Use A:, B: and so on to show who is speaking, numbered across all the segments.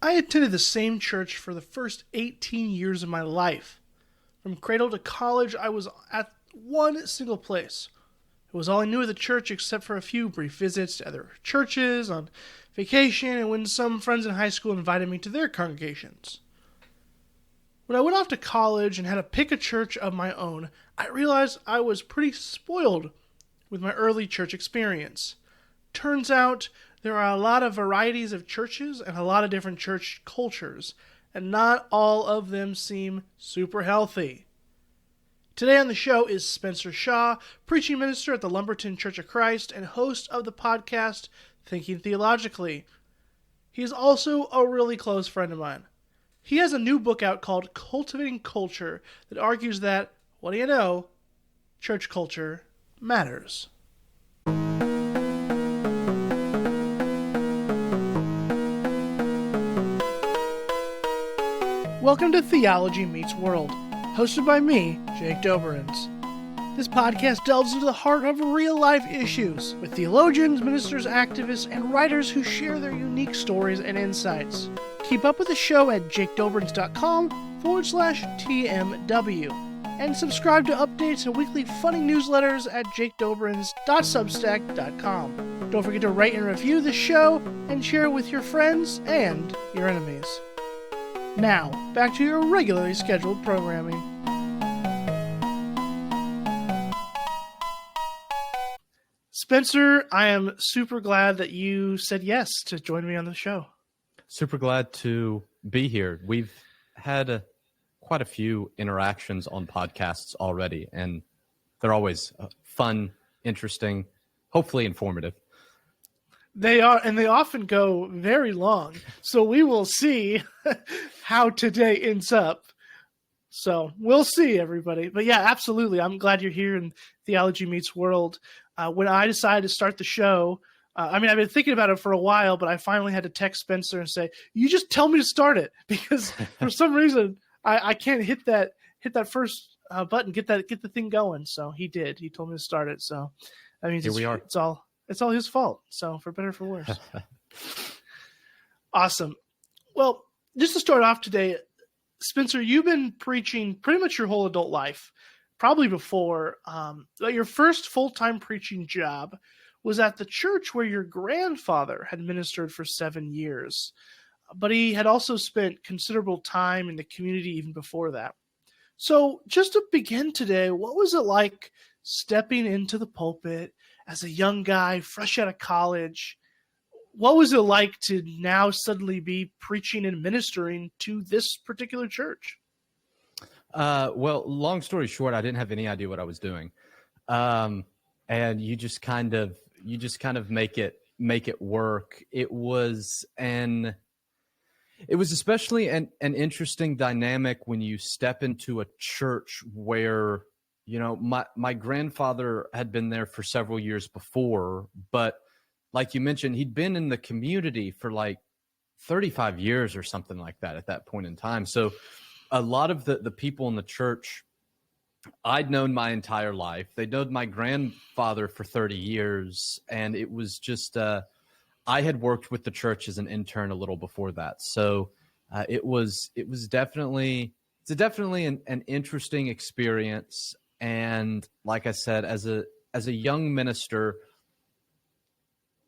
A: I attended the same church for the first 18 years of my life. From cradle to college, I was at one single place. It was all I knew of the church except for a few brief visits to other churches on vacation and when some friends in high school invited me to their congregations. When I went off to college and had to pick a church of my own, I realized I was pretty spoiled with my early church experience. Turns out there are a lot of varieties of churches and a lot of different church cultures, and not all of them seem super healthy. Today on the show is Spencer Shaw, preaching minister at the Lumberton Church of Christ and host of the podcast Thinking Theologically. He is also a really close friend of mine. He has a new book out called Cultivating Culture that argues that, what do you know, church culture matters. Welcome to Theology Meets World, hosted by me, Jake Doberenz. This podcast delves into the heart of real-life issues with theologians, ministers, activists, and writers who share their unique stories and insights. Keep up with the show at jakedoberenz.com/TMW and subscribe to updates and weekly funny newsletters at jakedoberenz.substack.com. Don't forget to rate and review the show and share it with your friends and your enemies. Now, back to your regularly scheduled programming. Spencer, I am super glad that you said yes to join me on the show.
B: Super glad to be here. We've had quite a few interactions on podcasts already, and they're always fun, interesting, hopefully informative.
A: They are, and they often go very long. So we will see how today ends up. So we'll see, everybody. But yeah, absolutely. I'm glad you're here in Theology Meets World. When I decided to start the show, I've been thinking about it for a while, but I finally had to text Spencer and say, "You just tell me to start it," because for some reason I can't hit that first button, get the thing going. So he did. He told me to start it. So that means
B: here we are.
A: It's all his fault. So for better or for worse. Awesome. Well, just to start off today, Spencer, you've been preaching pretty much your whole adult life, probably before. Your first full-time preaching job was at the church where your grandfather had ministered for 7 years. But he had also spent considerable time in the community even before that. So just to begin today, what was it like stepping into the pulpit as a young guy, fresh out of college? What was it like to now suddenly be preaching and ministering to this particular church?
B: Well, long story short, I didn't have any idea what I was doing. And you just kind of make it work. It was especially an interesting dynamic when you step into a church where, my grandfather had been there for several years before, but like you mentioned, he'd been in the community for like 35 years or something like that at that point in time. So a lot of the people in the church I'd known my entire life. They'd known my grandfather for 30 years, and it was just I had worked with the church as an intern a little before that. So it's definitely an interesting experience. And like I said, as a young minister,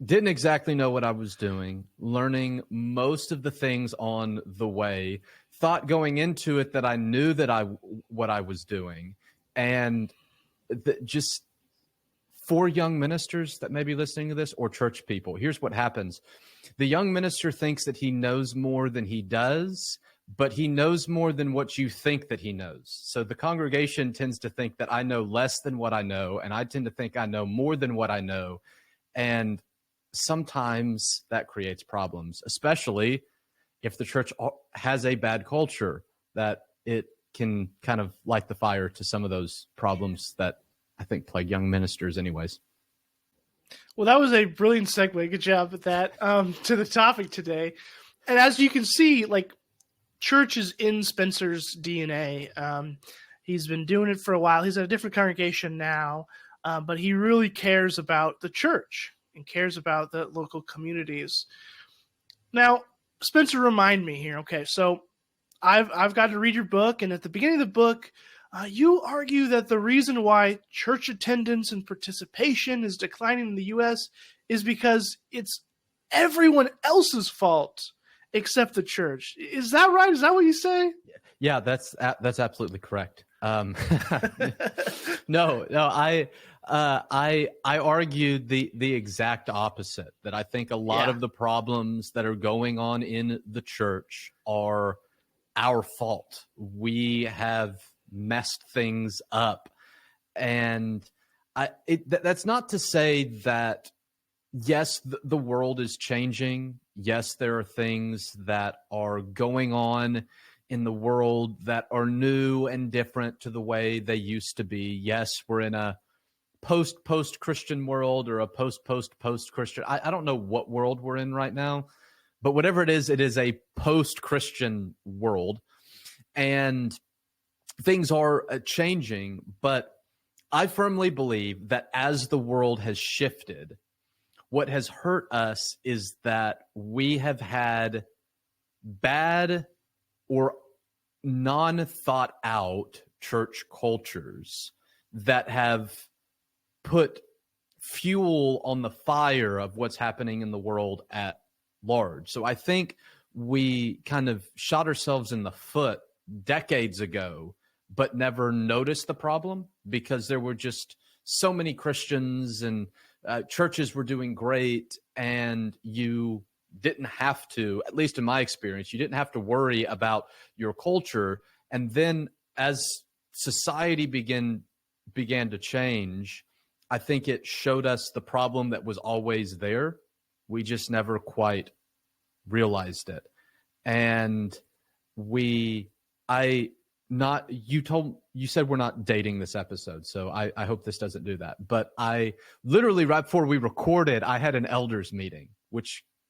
B: didn't exactly know what I was doing, learning most of the things on the way, thought going into it that I knew what I was doing. And just for young ministers that may be listening to this, or church people, here's what happens. The young minister thinks that he knows more than he does, but he knows more than what you think that he knows. So the congregation tends to think that I know less than what I know, and I tend to think I know more than what I know. And sometimes that creates problems, especially if the church has a bad culture, that it can kind of light the fire to some of those problems that I think plague young ministers anyways.
A: Well, that was a brilliant segue. Good job with that, to the topic today. And as you can see, like, church is in Spencer's DNA. He's been doing it for a while. He's at a different congregation now, but he really cares about the church and cares about the local communities. Now, Spencer, remind me here. Okay, so I've got to read your book, and at the beginning of the book, you argue that the reason why church attendance and participation is declining in the U.S. is because it's everyone else's fault except the church. Is that right? Is that what you say?
B: Yeah, that's absolutely correct. No, I argued the exact opposite, that I think a lot of the problems that are going on in the church are our fault. We have messed things up. And that's not to say that, yes, the world is changing. Yes, there are things that are going on in the world that are new and different to the way they used to be. Yes, we're in a post-Christian world, or a post-Christian. I don't know what world we're in right now, but whatever it is a post-Christian world, and things are changing. But I firmly believe that as the world has shifted, what has hurt us is that we have had bad or non-thought out church cultures that have put fuel on the fire of what's happening in the world at large. So I think we kind of shot ourselves in the foot decades ago, but never noticed the problem, because there were just so many Christians, and churches were doing great, and you didn't have to, at least in my experience, you didn't have to worry about your culture. And then as society began to change, I think it showed us the problem that was always there. We just never quite realized it. And you said we're not dating this episode, so I hope this doesn't do that. But I literally, right before we recorded, I had an elders meeting,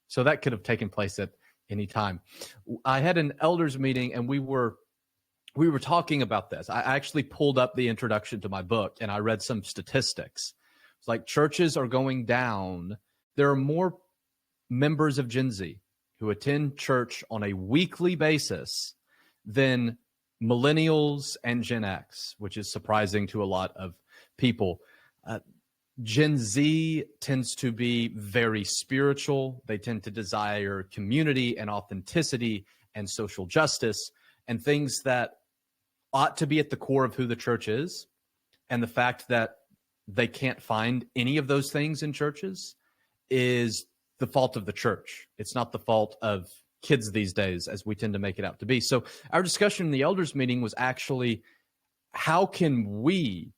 B: so that could have taken place at any time. I had an elders meeting, and we were talking about this. I actually pulled up the introduction to my book, and I read some statistics. It's like churches are going down. There are more members of Gen Z who attend church on a weekly basis than millennials and Gen X, which is surprising to a lot of people. Gen Z tends to be very spiritual. They tend to desire community and authenticity and social justice, and things that ought to be at the core of who the church is. And the fact that they can't find any of those things in churches is the fault of the church. It's not the fault of kids these days, as we tend to make it out to be. So our discussion in the elders meeting was actually, how can we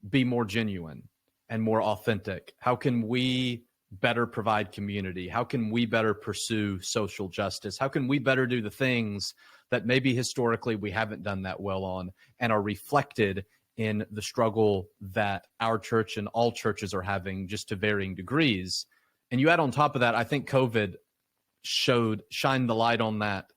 B: be more genuine and more authentic? How can we better provide community? How can we better pursue social justice? How can we better do the things that maybe historically we haven't done that well on, and are reflected in the struggle that our church and all churches are having, just to varying degrees? And you add on top of that, I think COVID shined the light on that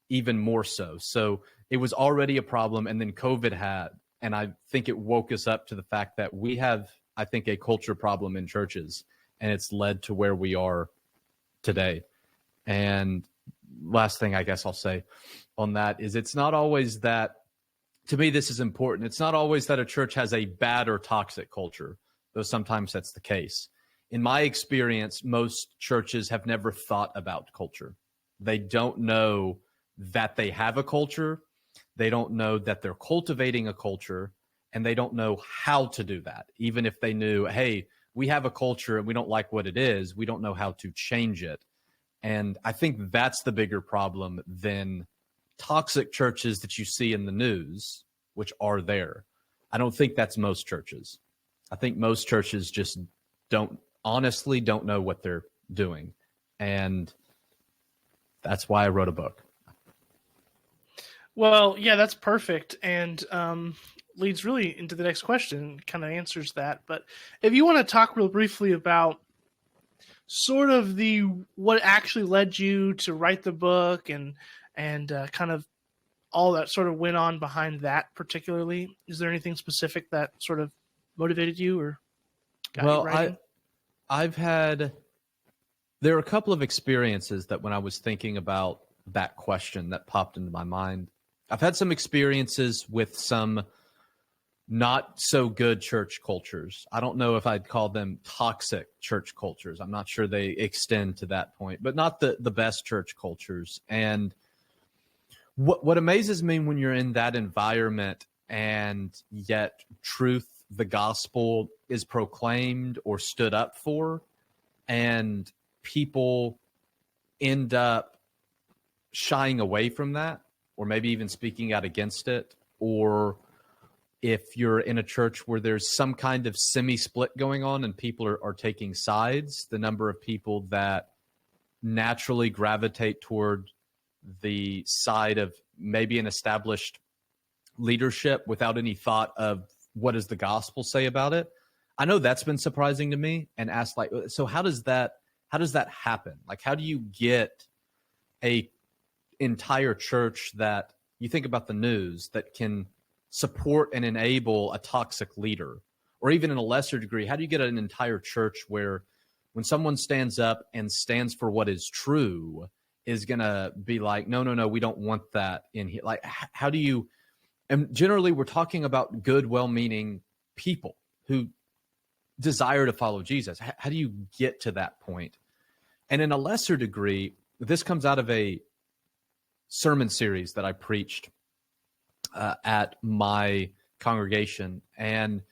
B: even more so. So it was already a problem, and then COVID had, and I think it woke us up to the fact that we have, I think, a culture problem in churches, and it's led to where we are today. And last thing I guess I'll say on that is, it's not always that, to me, this is important. It's not always that a church has a bad or toxic culture, though sometimes that's the case. In my experience, most churches have never thought about culture. They don't know that they have a culture. They don't know that they're cultivating a culture, and they don't know how to do that. Even if they knew, hey, we have a culture and we don't like what it is, we don't know how to change it. And I think that's the bigger problem than toxic churches that you see in the news, which are there. I don't think that's most churches. I think most churches just honestly don't know what they're doing. And that's why I wrote a book.
A: Well, yeah, that's perfect. And leads really into the next question, kind of answers that. But if you want to talk real briefly about sort of what actually led you to write the book, and kind of all that sort of went on behind that particularly, is there anything specific that sort of motivated you or got you writing?
B: I've had There are a couple of experiences that when I was thinking about that question that popped into my mind. I've had some experiences with some not so good church cultures. I don't know if I'd call them toxic church cultures. I'm not sure they extend to that point, but not the best church cultures. And what amazes me when you're in that environment and yet truth, the gospel is proclaimed or stood up for, and people end up shying away from that, or maybe even speaking out against it, or if you're in a church where there's some kind of semi-split going on and people are taking sides, the number of people that naturally gravitate toward the side of maybe an established leadership without any thought of what does the gospel say about it. I know that's been surprising to me, and asked, like, so how does that happen? Like, how do you get a entire church that you think about the news that can support and enable a toxic leader? Or even in a lesser degree, how do you get an entire church where when someone stands up and stands for what is true is going to be like, no, we don't want that in here? Like, how do you, and generally we're talking about good, well-meaning people who desire to follow Jesus. How do you get to that point? And in a lesser degree, this comes out of a sermon series that I preached at my congregation. And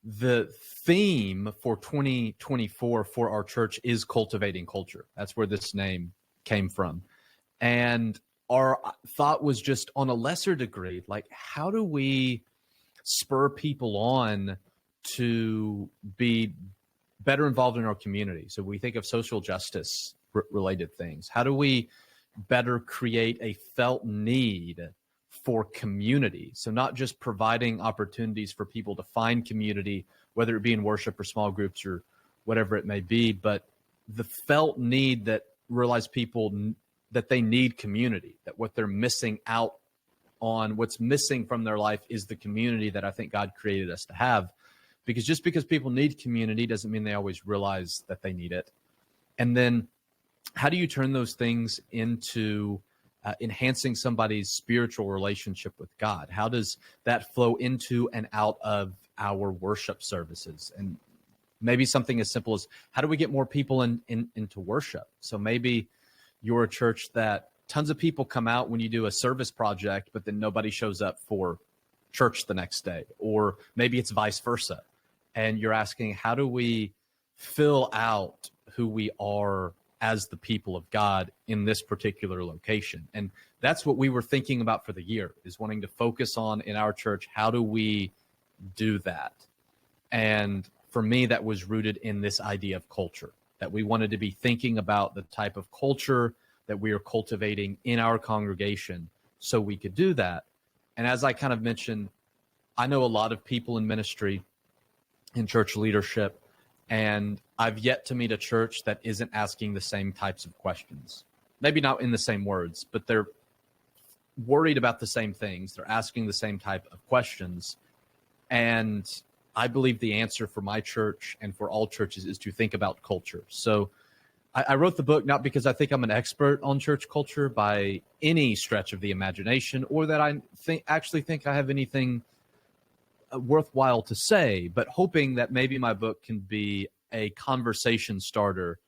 B: the theme for 2024 for our church is cultivating culture. That's where this name came from. And our thought was just on a lesser degree, like, how do we spur people on to be better involved in our community? So we think of social justice related things. How do we better create a felt need for community? So not just providing opportunities for people to find community, whether it be in worship or small groups or whatever it may be, but the felt need that realize people that they need community, that what they're missing out on, what's missing from their life is the community that I think God created us to have. Because just because people need community doesn't mean they always realize that they need it. And then how do you turn those things into enhancing somebody's spiritual relationship with God? How does that flow into and out of our worship services? And maybe something as simple as, how do we get more people into worship? So maybe you're a church that tons of people come out when you do a service project, but then nobody shows up for church the next day. Or maybe it's vice versa. And you're asking, how do we fill out who we are as the people of God in this particular location? And that's what we were thinking about for the year, is wanting to focus on in our church. How do we do that? And for me, that was rooted in this idea of culture, that we wanted to be thinking about the type of culture that we are cultivating in our congregation so we could do that. And as I kind of mentioned, I know a lot of people in ministry, in church leadership, and I've yet to meet a church that isn't asking the same types of questions. Maybe not in the same words, but they're worried about the same things. They're asking the same type of questions. And I believe the answer for my church and for all churches is to think about culture. So I wrote the book not because I think I'm an expert on church culture by any stretch of the imagination, or that I actually think I have anything worthwhile to say, but hoping that maybe my book can be a conversation starter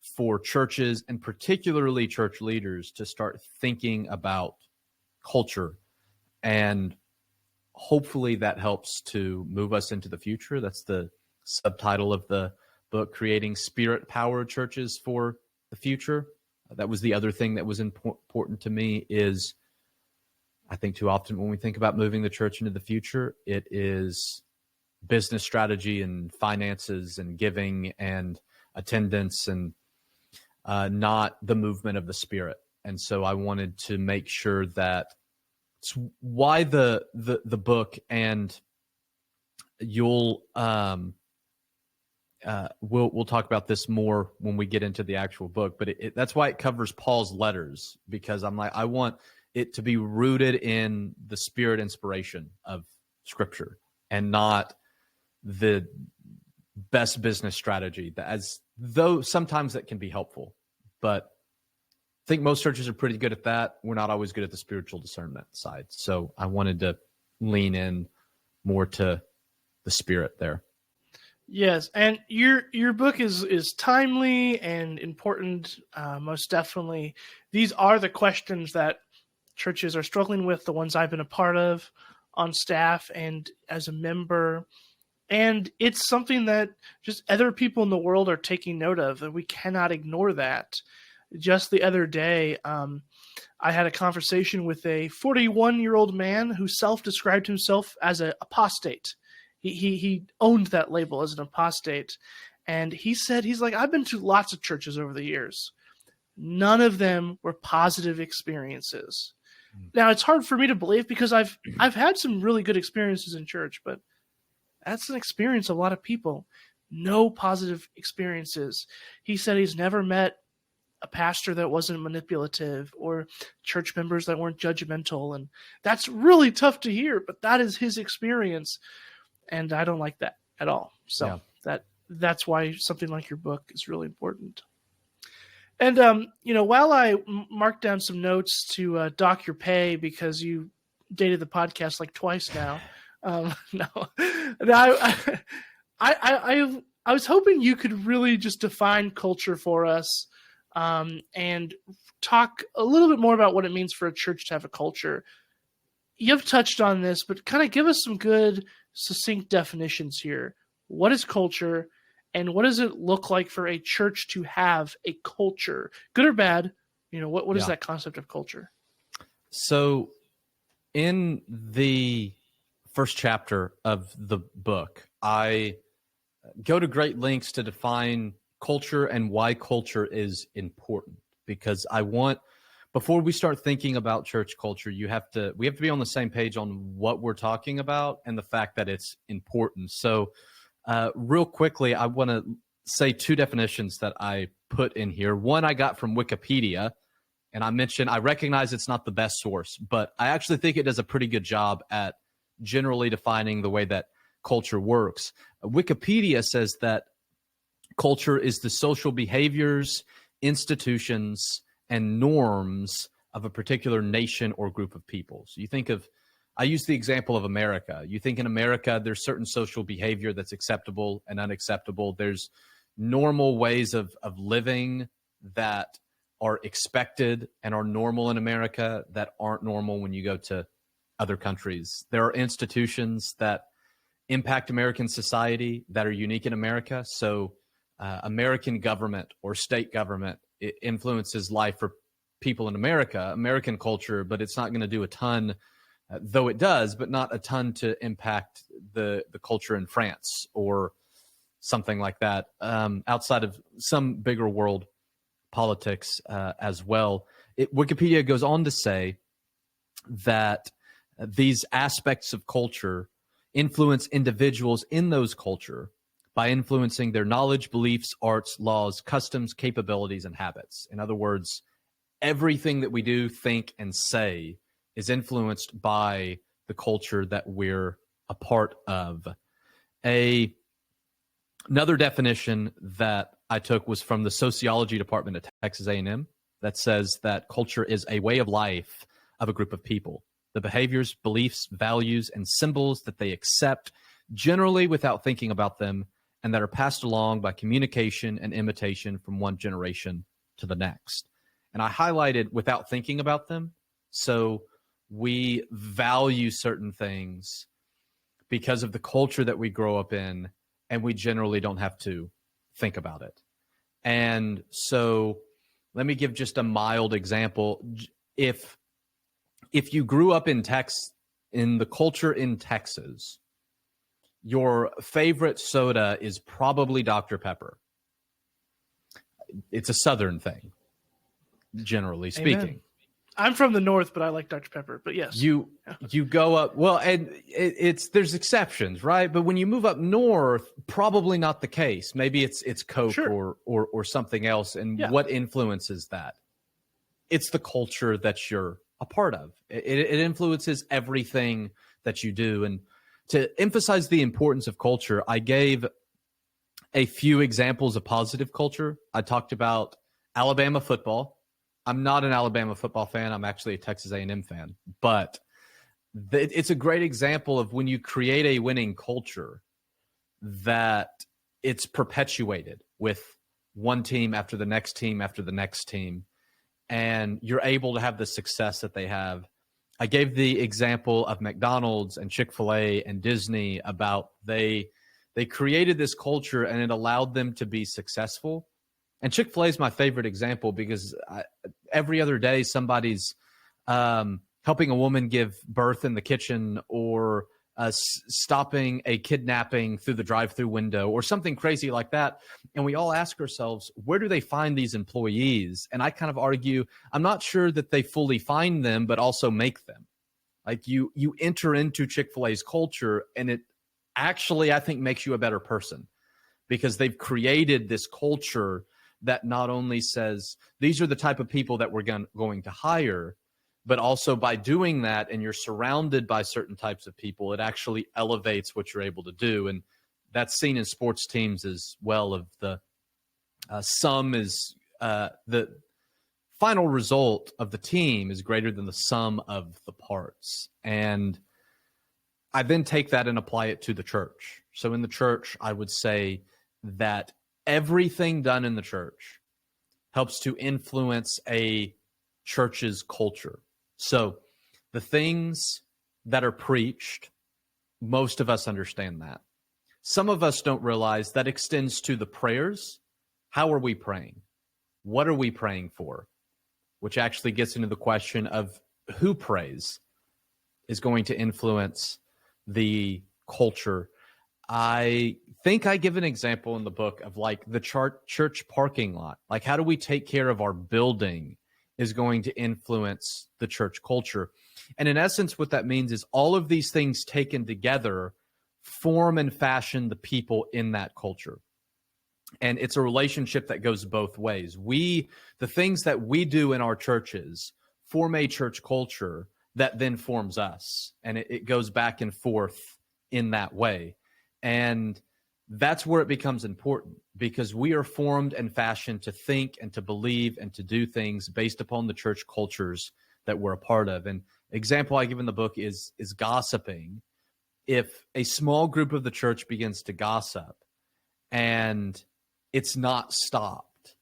B: for churches, and particularly church leaders, to start thinking about culture. And hopefully that helps to move us into the future. That's the subtitle of the book, Creating Spirit-Powered Churches for the Future. That was the other thing that was important to me, is I think too often when we think about moving the church into the future, it is business strategy and finances and giving and attendance, and not the movement of the Spirit. And so I wanted to make sure that it's why the book, and you'll we'll talk about this more when we get into the actual book, but that's why it covers Paul's letters, because I'm like, I want it to be rooted in the Spirit inspiration of Scripture and not the best business strategy, as though sometimes that can be helpful. But I think most churches are pretty good at that. We're not always good at the spiritual discernment side. So I wanted to lean in more to the spirit there.
A: Yes, and your book is timely and important, most definitely. These are the questions that churches are struggling with, the ones I've been a part of on staff and as a member. And it's something that just other people in the world are taking note of, and we cannot ignore that. Just the other day, I had a conversation with a 41-year-old man who self-described himself as an apostate. He owned that label as an apostate. And he said, he's like, I've been to lots of churches over the years. None of them were positive experiences. Now, it's hard for me to believe because I've had some really good experiences in church, but that's an experience of a lot of people. No positive experiences. He said he's never met a pastor that wasn't manipulative or church members that weren't judgmental. And that's really tough to hear, but that is his experience. And I don't like that at all. So that's why something like your book is really important. And, while I marked down some notes to dock your pay because you dated the podcast like twice now, I was hoping you could really just define culture for us and talk a little bit more about what it means for a church to have a culture. You've touched on this, but kind of give us some good, succinct definitions here. What is culture, and what does it look like for a church to have a culture, good or bad? What is that concept of culture?
B: So in the first chapter of the book, I go to great lengths to define culture and why culture is important, because I want, before we start thinking about church culture, we have to be on the same page on what we're talking about and the fact that it's important. So real quickly, I want to say two definitions that I put in here. One I got from Wikipedia, and I recognize it's not the best source, but I actually think it does a pretty good job at generally defining the way that culture works. Wikipedia says that culture is the social behaviors, institutions, and norms of a particular nation or group of people. So I use the example of America. You think in America, there's certain social behavior that's acceptable and unacceptable. There's normal ways of living that are expected and are normal in America that aren't normal when you go to other countries. There are institutions that impact American society that are unique in America. So American government or state government, it influences life for people in America, American culture, but it's not going to do a ton, though it does, but not a ton to impact the culture in France or something like that, outside of some bigger world politics as well. Wikipedia goes on to say that these aspects of culture influence individuals in those culture by influencing their knowledge, beliefs, arts, laws, customs, capabilities, and habits. In other words, everything that we do, think, and say is influenced by the culture that we're a part of. Another definition that I took was from the sociology department at Texas A&M that says that culture is a way of life of a group of people. The behaviors, beliefs, values, and symbols that they accept, generally without thinking about them, and that are passed along by communication and imitation from one generation to the next. And I highlighted without thinking about them. So we value certain things because of the culture that we grow up in, and we generally don't have to think about it. And so let me give just a mild example. If you grew up in the culture in Texas, your favorite soda is probably Dr. Pepper. It's a Southern thing, generally speaking.
A: Amen. I'm from the North, but I like Dr. Pepper. But yes,
B: you go up. Well, and there's exceptions, right? But when you move up north, probably not the case. Maybe it's Coke
A: sure.
B: or something else. And what influences that? It's the culture that you're a part of. It influences everything that you do. And to emphasize the importance of culture, I gave a few examples of positive culture. I talked about Alabama football. I'm not an Alabama football fan. I'm actually a Texas A&M fan. But it's a great example of when you create a winning culture that it's perpetuated with one team after the next team after the next team, and you're able to have the success that they have. I gave the example of McDonald's and Chick-fil-A and Disney about they created this culture and it allowed them to be successful. And Chick-fil-A is my favorite example because every other day somebody's helping a woman give birth in the kitchen, or stopping a kidnapping through the drive-through window, or something crazy like that. And we all ask ourselves, where do they find these employees? And I kind of argue, I'm not sure that they fully find them, but also make them. Like you enter into Chick-fil-A's culture, and it actually, I think, makes you a better person, because they've created this culture that not only says these are the type of people that we're going to hire, but also by doing that, and you're surrounded by certain types of people, it actually elevates what you're able to do. And that's seen in sports teams as well. Of the sum is the final result of the team is greater than the sum of the parts. And I then take that and apply it to the church. So in the church, I would say that everything done in the church helps to influence a church's culture. So the things that are preached, most of us understand that. Some of us don't realize that extends to the prayers. How are we praying? What are we praying for? Which actually gets into the question of who prays is going to influence the culture. I think I give an example in the book of like the church parking lot. Like, how do we take care of our building is going to influence the church culture. And in essence, what that means is all of these things taken together form and fashion the people in that culture. And it's a relationship that goes both ways. The things that we do in our churches form a church culture that then forms us. And it goes back and forth in that way. And that's where it becomes important, because we are formed and fashioned to think and to believe and to do things based upon the church cultures that we're a part of. And example I give in the book is gossiping. If a small group of the church begins to gossip and it's not stopped,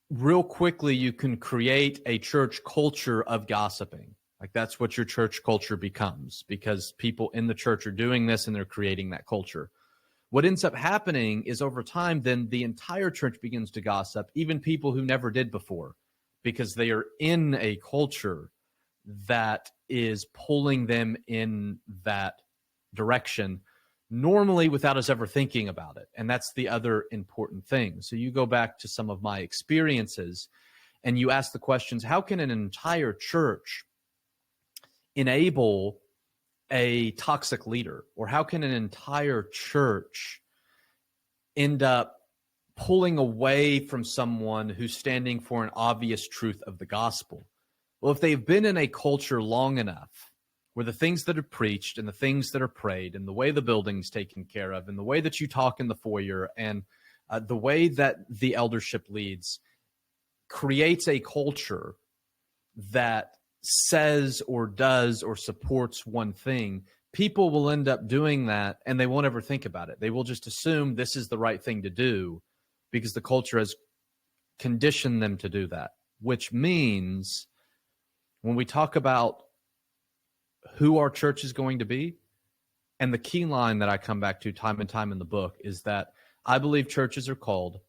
B: real quickly you can create a church culture of gossiping. Like, that's what your church culture becomes, because people in the church are doing this and they're creating that culture. What ends up happening is over time, then the entire church begins to gossip, even people who never did before, because they are in a culture that is pulling them in that direction, normally without us ever thinking about it. And that's the other important thing. So you go back to some of my experiences and you ask the questions, how can an entire church enable a toxic leader? Or how can an entire church end up pulling away from someone who's standing for an obvious truth of the gospel? Well, if they've been in a culture long enough where the things that are preached and the things that are prayed and the way the building's taken care of and the way that you talk in the foyer and the way that the eldership leads creates a culture that says or does or supports one thing, people will end up doing that and they won't ever think about it. They will just assume this is the right thing to do because the culture has conditioned them to do that, which means when we talk about who our church is going to be, and the key line that I come back to time and time in the book is that I believe churches are called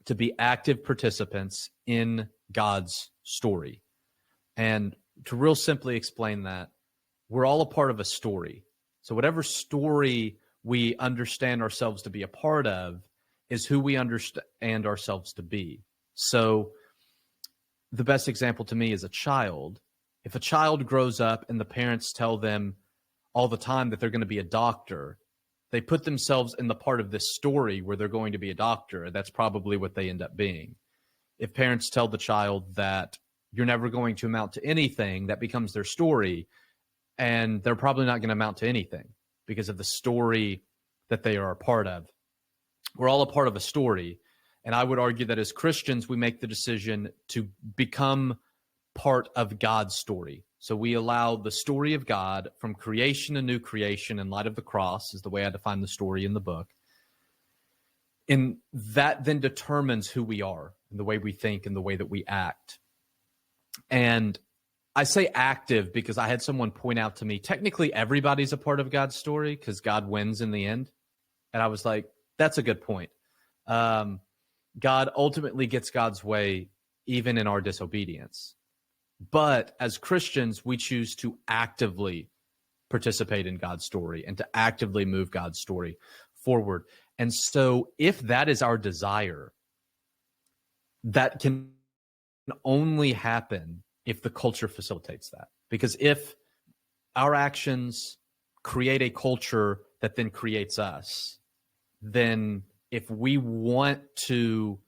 B: to be active participants in God's story. And to real simply explain that, we're all a part of a story. So whatever story we understand ourselves to be a part of is who we understand ourselves to be. So the best example to me is a child. If a child grows up and the parents tell them all the time that they're going to be a doctor, they put themselves in the part of this story where they're going to be a doctor. That's probably what they end up being. If parents tell the child that you're never going to amount to anything, that becomes their story, and they're probably not going to amount to anything because of the story that they are a part of. We're all a part of a story. And I would argue that as Christians, we make the decision to become part of God's story. So we allow the story of God from creation to new creation in light of the cross, is the way I define the story in the book. And that then determines who we are and the way we think and the way that we act. And I say active because I had someone point out to me, technically everybody's a part of God's story because God wins in the end. And I was like, that's a good point. God ultimately gets God's way even in our disobedience. But as Christians, we choose to actively participate in God's story and to actively move God's story forward. And so if that is our desire, that can only happen if the culture facilitates that. Because if our actions create a culture that then creates us, then if we want to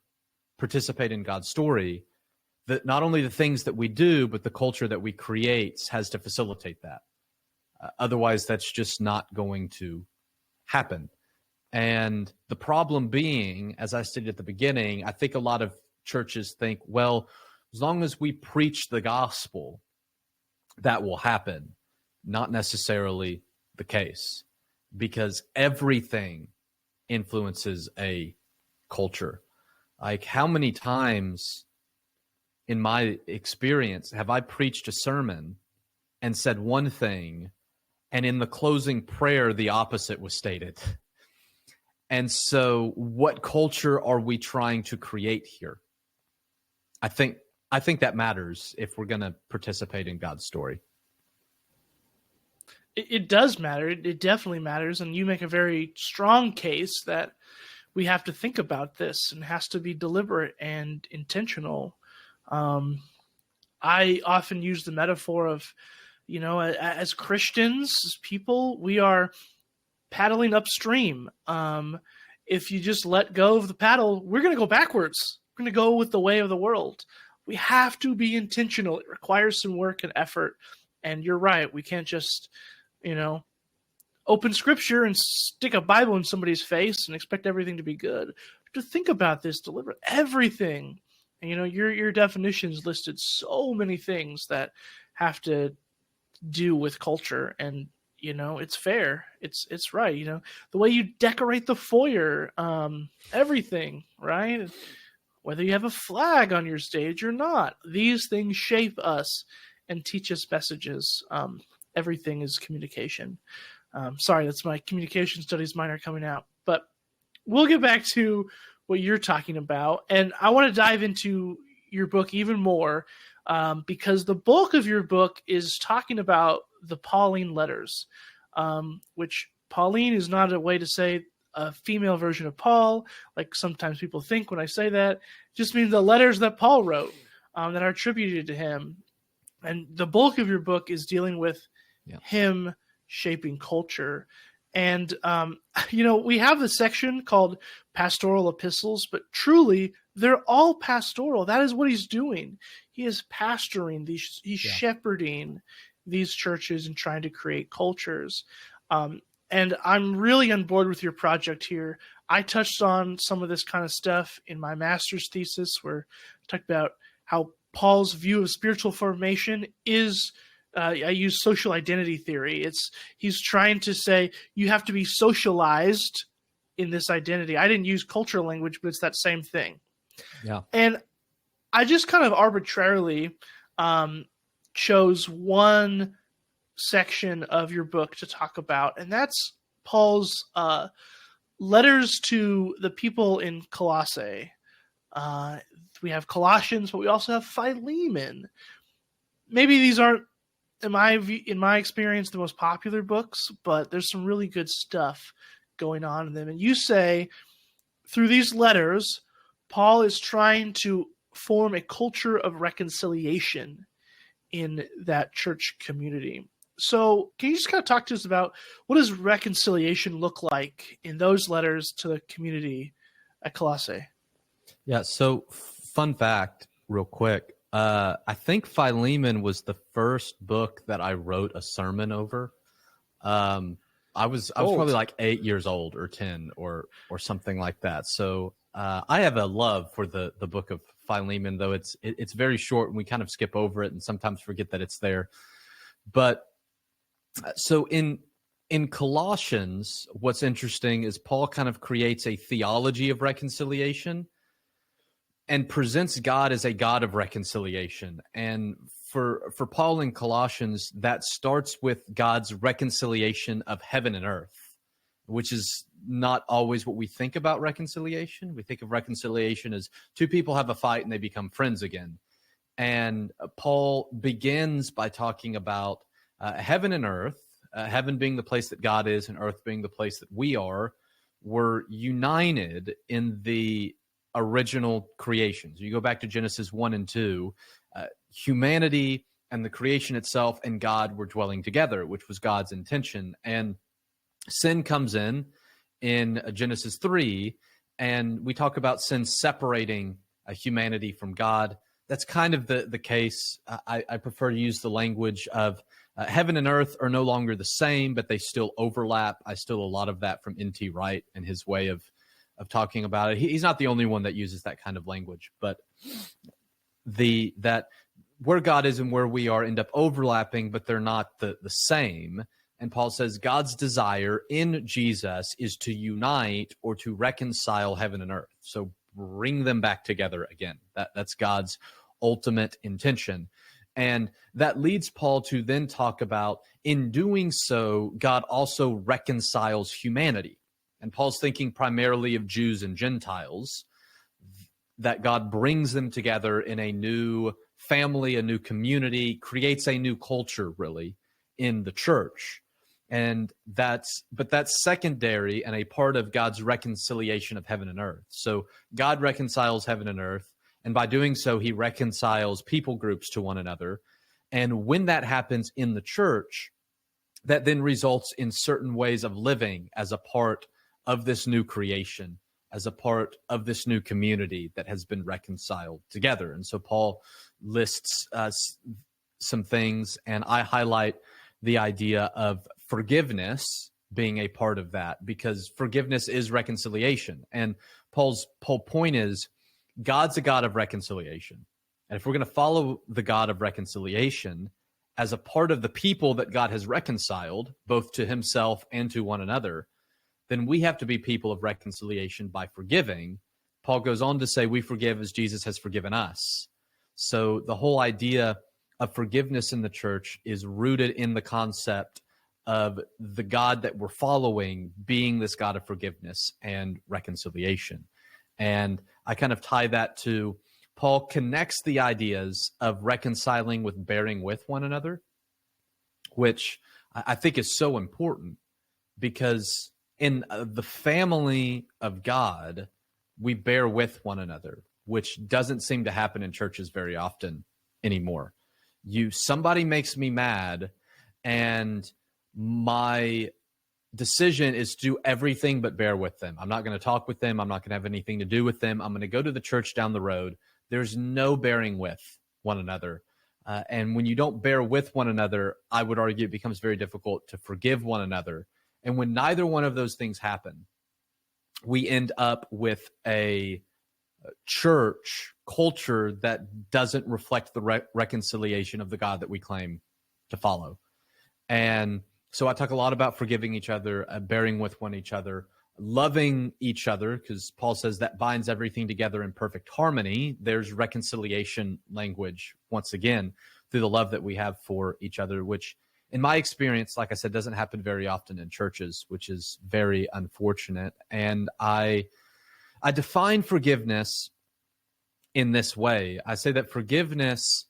B: participate in God's story, that not only the things that we do, but the culture that we create has to facilitate that. Otherwise, that's just not going to happen. And the problem being, as I stated at the beginning, I think a lot of churches think, well, as long as we preach the gospel, that will happen. Not necessarily the case, because everything influences a culture. Like, how many times in my experience have I preached a sermon and said one thing, and in the closing prayer, the opposite was stated? And so what culture are we trying to create here? I think that matters if we're going to participate in God's story.
A: It does matter. It definitely matters. And you make a very strong case that we have to think about this and has to be deliberate and intentional. I often use the metaphor of, as Christians, as people, we are paddling upstream. If you just let go of the paddle, we're going to go backwards. We're going to go with the way of the world. We have to be intentional. It requires some work and effort. And you're right. We can't just, open scripture and stick a Bible in somebody's face and expect everything to be good. To think about this, deliver everything. And, your definitions listed so many things that have to do with culture, and it's fair. It's right. The way you decorate the foyer, everything, right? Whether you have a flag on your stage or not, these things shape us and teach us messages. Everything is communication. Sorry, that's my communication studies minor coming out, but we'll get back to what you're talking about. And I want to dive into your book even more, because the bulk of your book is talking about the Pauline letters, which Pauline is not a way to say a female version of Paul, like sometimes people think when I say that. It just means the letters that Paul wrote, that are attributed to him. And the bulk of your book is dealing with him shaping culture. And, we have the section called Pastoral Epistles, but truly they're all pastoral. That is what he's doing. He is pastoring these, he's shepherding these churches and trying to create cultures. And I'm really on board with your project here. I touched on some of this kind of stuff in my master's thesis, where I talked about how Paul's view of spiritual formation is, I use social identity theory. He's trying to say you have to be socialized in this identity. I didn't use cultural language, but it's that same thing.
B: Yeah.
A: And I just kind of arbitrarily chose one section of your book to talk about, and that's Paul's letters to the people in Colossae. We have Colossians, but we also have Philemon. Maybe these aren't, in my experience, the most popular books, but there's some really good stuff going on in them. And you say, through these letters, Paul is trying to form a culture of reconciliation in that church community. So can you just kind of talk to us about what does reconciliation look like in those letters to the community at Colossae?
B: Yeah, so fun fact, real quick. I think Philemon was the first book that I wrote a sermon over. I was
A: Old.
B: probably like 8 years old or 10 or something like that. So I have a love for the book of Philemon, though it's very short and we kind of skip over it and sometimes forget that it's there. But so in Colossians, what's interesting is Paul kind of creates a theology of reconciliation and presents God as a God of reconciliation. And for Paul in Colossians, that starts with God's reconciliation of heaven and earth, which is not always what we think about reconciliation. We think of reconciliation as two people have a fight and they become friends again. And Paul begins by talking about heaven and earth, heaven being the place that God is and earth being the place that we are, were united in the original creations. You go back to Genesis 1 and 2, humanity and the creation itself and God were dwelling together, which was God's intention. And sin comes in Genesis 3, and we talk about sin separating humanity from God. That's kind of the case. I prefer to use the language of heaven and earth are no longer the same, but they still overlap. I steal a lot of that from N.T. Wright and his way of talking about it. He's not the only one that uses that kind of language, but that where God is and where we are end up overlapping, but they're not the same. And Paul says God's desire in Jesus is to unite or to reconcile heaven and earth. So bring them back together again. That's God's ultimate intention. And that leads Paul to then talk about, in doing so, God also reconciles humanity. And Paul's thinking primarily of Jews and Gentiles, that God brings them together in a new family, a new community, creates a new culture, really, in the church. And that's secondary and a part of God's reconciliation of heaven and earth. So God reconciles heaven and earth, and by doing so, he reconciles people groups to one another. And when that happens in the church, that then results in certain ways of living as a part of this new creation, as a part of this new community that has been reconciled together. And so Paul lists some things, and I highlight the idea of forgiveness being a part of that, because forgiveness is reconciliation. And Paul's whole point is God's a God of reconciliation. And if we're going to follow the God of reconciliation as a part of the people that God has reconciled, both to himself and to one another, then we have to be people of reconciliation by forgiving. Paul goes on to say we forgive as Jesus has forgiven us. So the whole idea of forgiveness in the church is rooted in the concept of the God that we're following being this God of forgiveness and reconciliation. And I kind of tie that to Paul connects the ideas of reconciling with bearing with one another, which I think is so important, because in the family of God, we bear with one another, which doesn't seem to happen in churches very often anymore. Somebody makes me mad, and my decision is to do everything but bear with them. I'm not going to talk with them. I'm not going to have anything to do with them. I'm going to go to the church down the road. There's no bearing with one another. And when you don't bear with one another, I would argue it becomes very difficult to forgive one another. And when neither one of those things happen, we end up with a church culture that doesn't reflect the reconciliation of the God that we claim to follow. And so I talk a lot about forgiving each other, bearing with one each other, loving each other, because Paul says that binds everything together in perfect harmony. There's reconciliation language, once again, through the love that we have for each other, which in my experience, like I said, doesn't happen very often in churches, which is very unfortunate. And I define forgiveness in this way. I say that forgiveness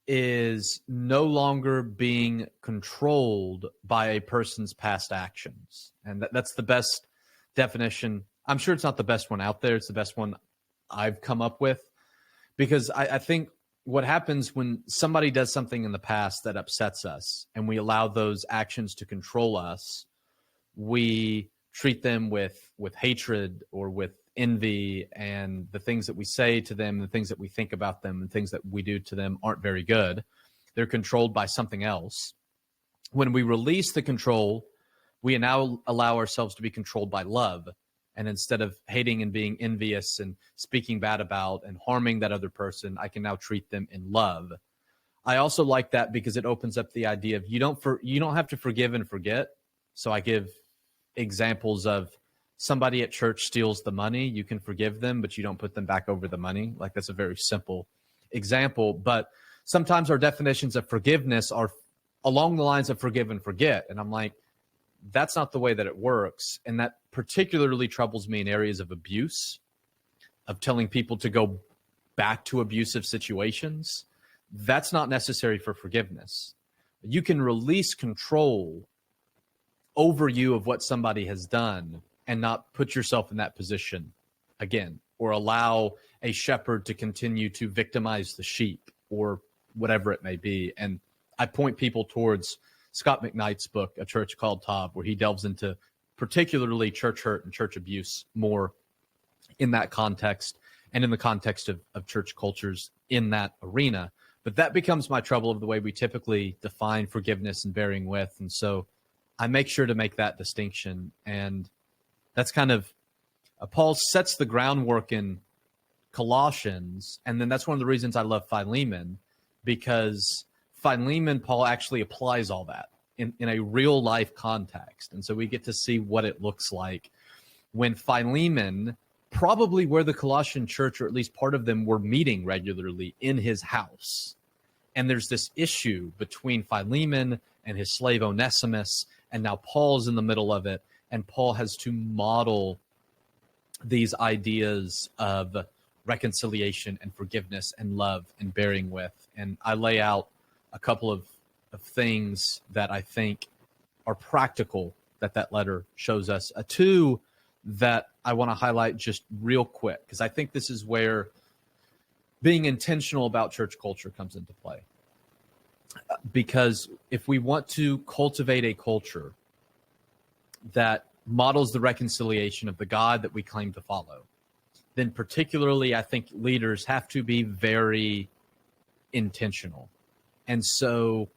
B: is no longer being controlled by a person's past actions. And that's the best definition. I'm sure it's not the best one out there. It's the best one I've come up with, because I think what happens when somebody does something in the past that upsets us and we allow those actions to control us, we treat them with hatred or with envy, and the things that we say to them, the things that we think about them, and things that we do to them aren't very good. They're controlled by something else. When we release the control we now allow ourselves to be controlled by love. And instead of hating and being envious and speaking bad about and harming that other person, I can now treat them in love. I also like that because it opens up the idea of you don't have to forgive and forget. So I give examples of somebody at church steals the money. You can forgive them, but you don't put them back over the money. Like, that's a very simple example. But sometimes our definitions of forgiveness are along the lines of forgive and forget. And I'm like, that's not the way that it works. And that particularly troubles me in areas of abuse, of telling people to go back to abusive situations. That's not necessary for forgiveness. You can release control over you of what somebody has done and not put yourself in that position again, or allow a shepherd to continue to victimize the sheep or whatever it may be. And I point people towards Scott McKnight's book, A Church Called Tob, where he delves into particularly church hurt and church abuse more in that context and in the context of church cultures in that arena. But that becomes my trouble of the way we typically define forgiveness and bearing with. And so I make sure to make that distinction. And that's kind of, Paul sets the groundwork in Colossians. And then that's one of the reasons I love Philemon, because Philemon, Paul actually applies all that in a real life context. And so we get to see what it looks like when Philemon, probably where the Colossian church, or at least part of them, were meeting regularly in his house. And there's this issue between Philemon and his slave Onesimus, and now Paul's in the middle of it, and Paul has to model these ideas of reconciliation and forgiveness and love and bearing with. And I lay out a couple of things that I think are practical that letter shows us. Two that I want to highlight just real quick, because I think this is where being intentional about church culture comes into play. Because if we want to cultivate a culture that models the reconciliation of the God that we claim to follow, then particularly I think leaders have to be very intentional. And so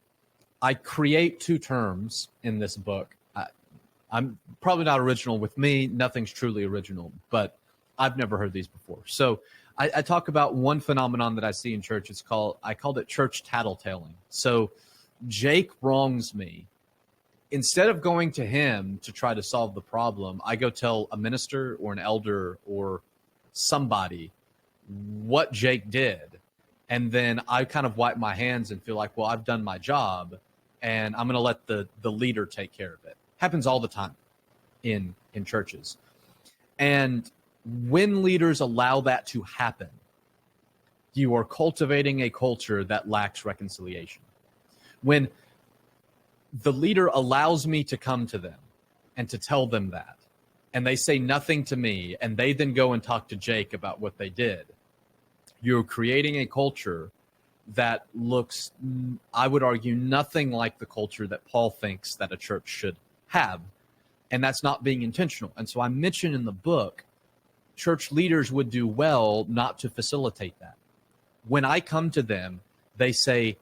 B: I create two terms in this book. I'm probably not original with me. Nothing's truly original, but I've never heard these before. So I talk about one phenomenon that I see in church. I called it church tattletaling. So Jake wrongs me. Instead of going to him to try to solve the problem, I go tell a minister or an elder or somebody what Jake did. And then I kind of wipe my hands and feel like, well, I've done my job and I'm going to let the leader take care of it. Happens all the time in churches. And when leaders allow that to happen, you are cultivating a culture that lacks reconciliation. When the leader allows me to come to them and to tell them that, and they say nothing to me, and they then go and talk to Jake about what they did, you're creating a culture that looks, I would argue, nothing like the culture that Paul thinks that a church should have. And that's not being intentional. And so I mentioned in the book, church leaders would do well not to facilitate that. When I come to them, they say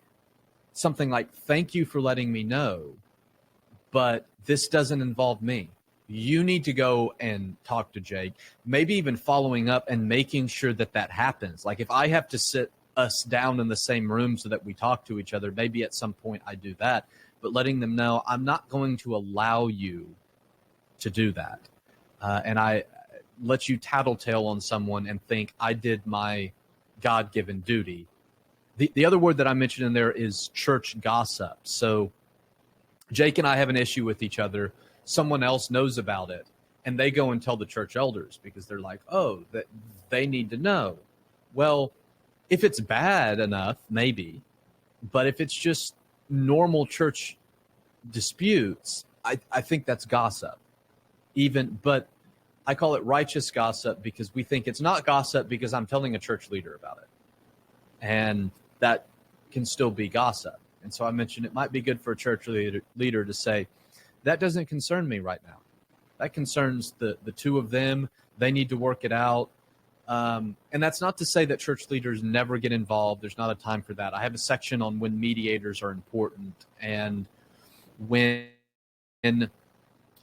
B: something like, thank you for letting me know, but this doesn't involve me. You need to go and talk to Jake, maybe even following up and making sure that that happens. Like if I have to sit us down in the same room so that we talk to each other, maybe at some point I do that, but letting them know I'm not going to allow you to do that. And I let you tattletale on someone and think I did my God-given duty. The other word that I mentioned in there is church gossip. So Jake and I have an issue with each other. Someone else knows about it, and they go and tell the church elders because they're like, oh, that they need to know. Well, if it's bad enough, maybe, but if it's just normal church disputes, I think that's gossip. But I call it righteous gossip because we think it's not gossip because I'm telling a church leader about it. And that can still be gossip. And so I mentioned it might be good for a church leader to say, that doesn't concern me right now. That concerns the two of them. They need to work it out. And that's not to say that church leaders never get involved. There's not a time for that. I have a section on when mediators are important and when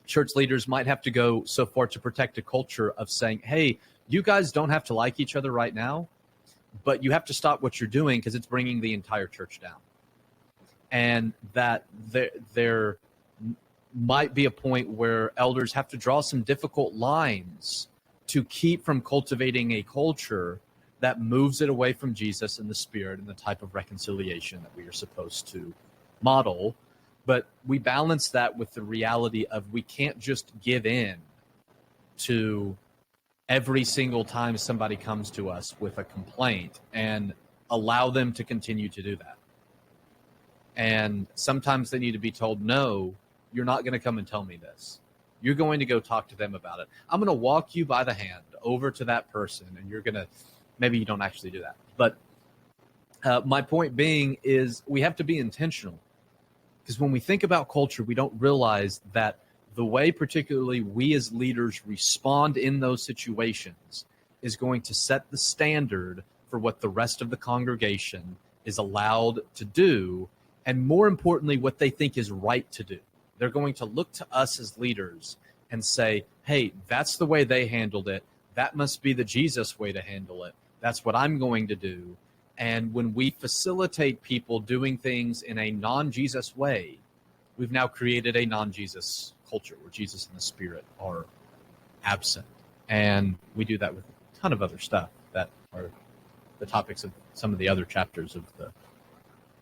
B: church leaders might have to go so far to protect a culture of saying, hey, you guys don't have to like each other right now, but you have to stop what you're doing because it's bringing the entire church down. And that there might be a point where elders have to draw some difficult lines to keep from cultivating a culture that moves it away from Jesus and the Spirit and the type of reconciliation that we are supposed to model. But we balance that with the reality of we can't just give in to every single time somebody comes to us with a complaint and allow them to continue to do that. And sometimes they need to be told, no, you're not going to come and tell me this. You're going to go talk to them about it. I'm going to walk you by the hand over to that person, and you're going to, maybe you don't actually do that. But my point being is we have to be intentional. Because when we think about culture, we don't realize that the way particularly we as leaders respond in those situations is going to set the standard for what the rest of the congregation is allowed to do, and more importantly, what they think is right to do. They're going to look to us as leaders and say, hey, that's the way they handled it. That must be the Jesus way to handle it. That's what I'm going to do. And when we facilitate people doing things in a non-Jesus way, we've now created a non-Jesus culture where Jesus and the Spirit are absent. And we do that with a ton of other stuff that are the topics of some of the other chapters of the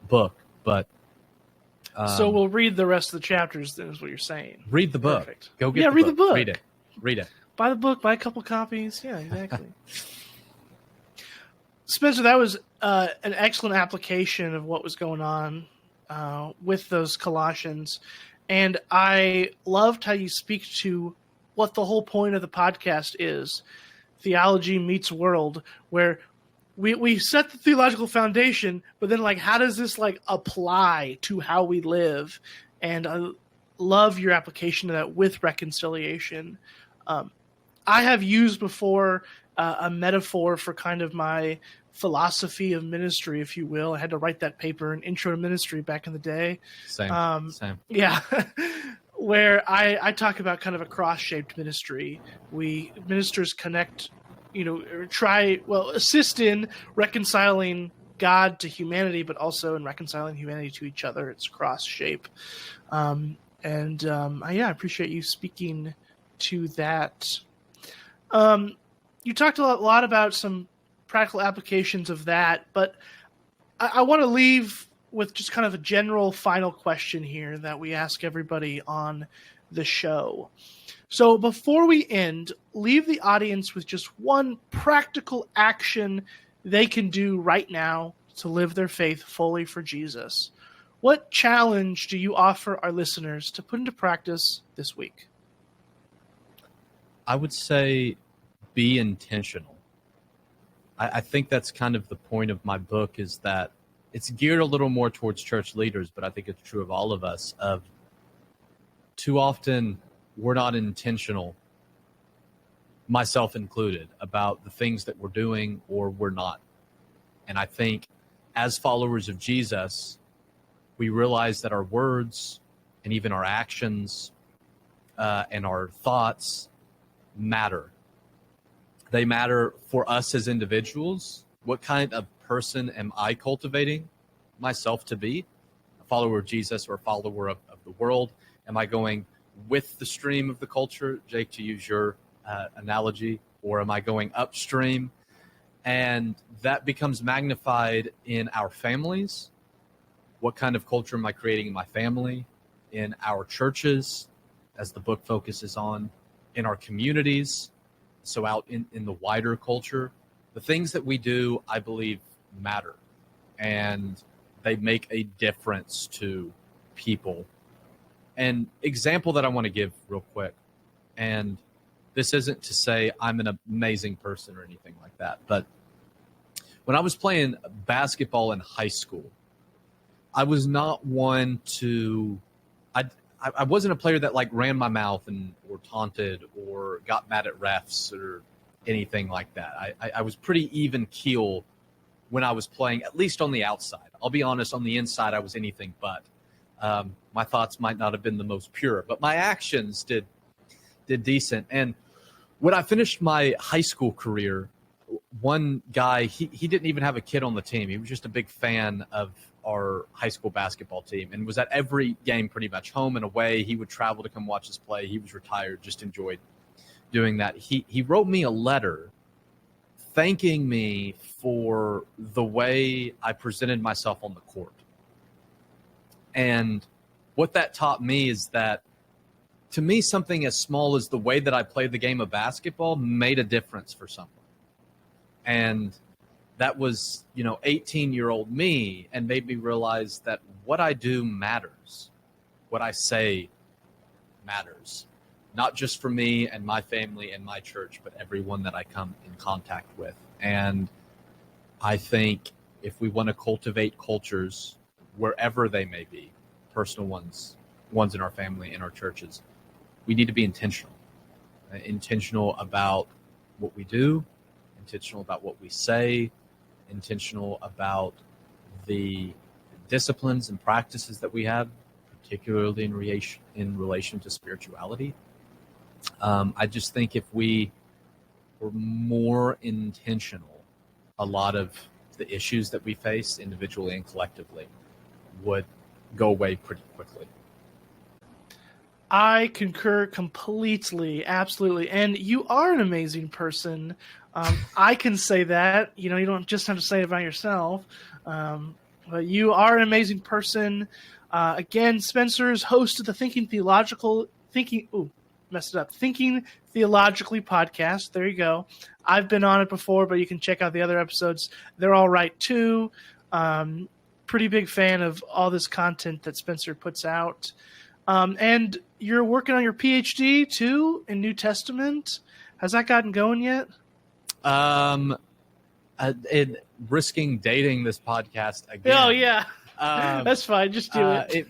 B: book. But
A: so we'll read the rest of the chapters, then, is what you're saying.
B: Read the book.
A: Perfect.
B: Go get
A: read the book.
B: Read it. Read it.
A: Buy the book. Buy a couple copies. Yeah, exactly. Spencer, that was an excellent application of what was going on with those Colossians. And I loved how you speak to what the whole point of the podcast is, Theology Meets World, where we set the theological foundation, but then, like, how does this, like, apply to how we live? And I love your application of that with reconciliation. I have used before a metaphor for kind of my philosophy of ministry, if you will. I had to write that paper in Intro to Ministry back in the day.
B: Same.
A: Yeah. Where I talk about kind of a cross-shaped ministry. Ministers connect, assist in reconciling God to humanity, but also in reconciling humanity to each other. It's cross-shape. I appreciate you speaking to that. You talked a lot about some practical applications of that, but I want to leave with just kind of a general final question here that we ask everybody on the show. So before we end, leave the audience with just one practical action they can do right now to live their faith fully for Jesus. What challenge do you offer our listeners to put into practice this week?
B: I would say be intentional. I think that's kind of the point of my book, is that it's geared a little more towards church leaders, but I think it's true of all of us. Of too often, we're not intentional, myself included, about the things that we're doing or we're not. And I think as followers of Jesus, we realize that our words and even our actions and our thoughts matter. They matter for us as individuals. What kind of person am I cultivating myself to be? A follower of Jesus or a follower of the world? Am I going with the stream of the culture, Jake, to use your analogy, or am I going upstream? And that becomes magnified in our families. What kind of culture am I creating in my family, in our churches, as the book focuses on, in our communities, so out in the wider culture? The things that we do, I believe, matter, and they make a difference to people. An example that I want to give real quick, and this isn't to say I'm an amazing person or anything like that, but when I was playing basketball in high school, I was not one to I wasn't a player that like ran my mouth or taunted or got mad at refs or anything like that. I was pretty even keel when I was playing, at least on the outside. I'll be honest, on the inside, I was anything but. My thoughts might not have been the most pure, but my actions did decent. And when I finished my high school career, one guy, he didn't even have a kid on the team. He was just a big fan of our high school basketball team and was at every game pretty much, home and away. He would travel to come watch us play. He was retired, just enjoyed doing that. He wrote me a letter thanking me for the way I presented myself on the court. And what that taught me is that, to me, something as small as the way that I played the game of basketball made a difference for someone. And that was, 18-year-old me, and made me realize that what I do matters. What I say matters. Not just for me and my family and my church, but everyone that I come in contact with. And I think if we want to cultivate cultures, wherever they may be, personal ones in our family, in our churches, we need to be intentional. Intentional about what we do, intentional about what we say, intentional about the disciplines and practices that we have, particularly in relation to spirituality. I just think if we were more intentional, a lot of the issues that we face individually and collectively would go away pretty quickly.
A: I concur completely, absolutely. And you are an amazing person. I can say that. You don't just have to say it about yourself. But you are an amazing person. Again, Spencer is host of the Thinking Theologically podcast. There you go. I've been on it before, but you can check out the other episodes. They're all right too. Pretty big fan of all this content that Spencer puts out. And you're working on your PhD too in New Testament. Has that gotten going yet?
B: Risking dating this podcast again.
A: Oh yeah. That's fine. Just do it.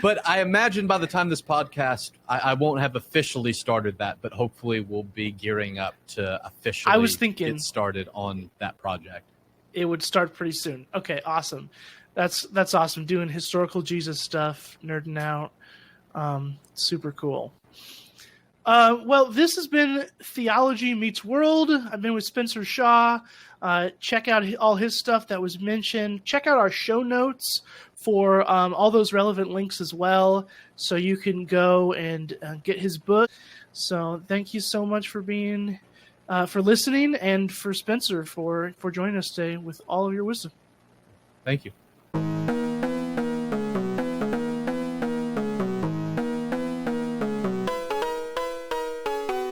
B: But I imagine by the time this podcast, I won't have officially started that, but hopefully we'll be gearing up to officially get started on that project.
A: It would start pretty soon. Okay, awesome. That's awesome. Doing historical Jesus stuff, nerding out. Super cool. Well, this has been Theology Meets World. I've been with Spencer Shaw. Check out all his stuff that was mentioned. Check out our show notes for all those relevant links as well, so you can go and get his book. So thank you so much for being, for listening, and for Spencer for joining us today with all of your wisdom.
B: Thank you.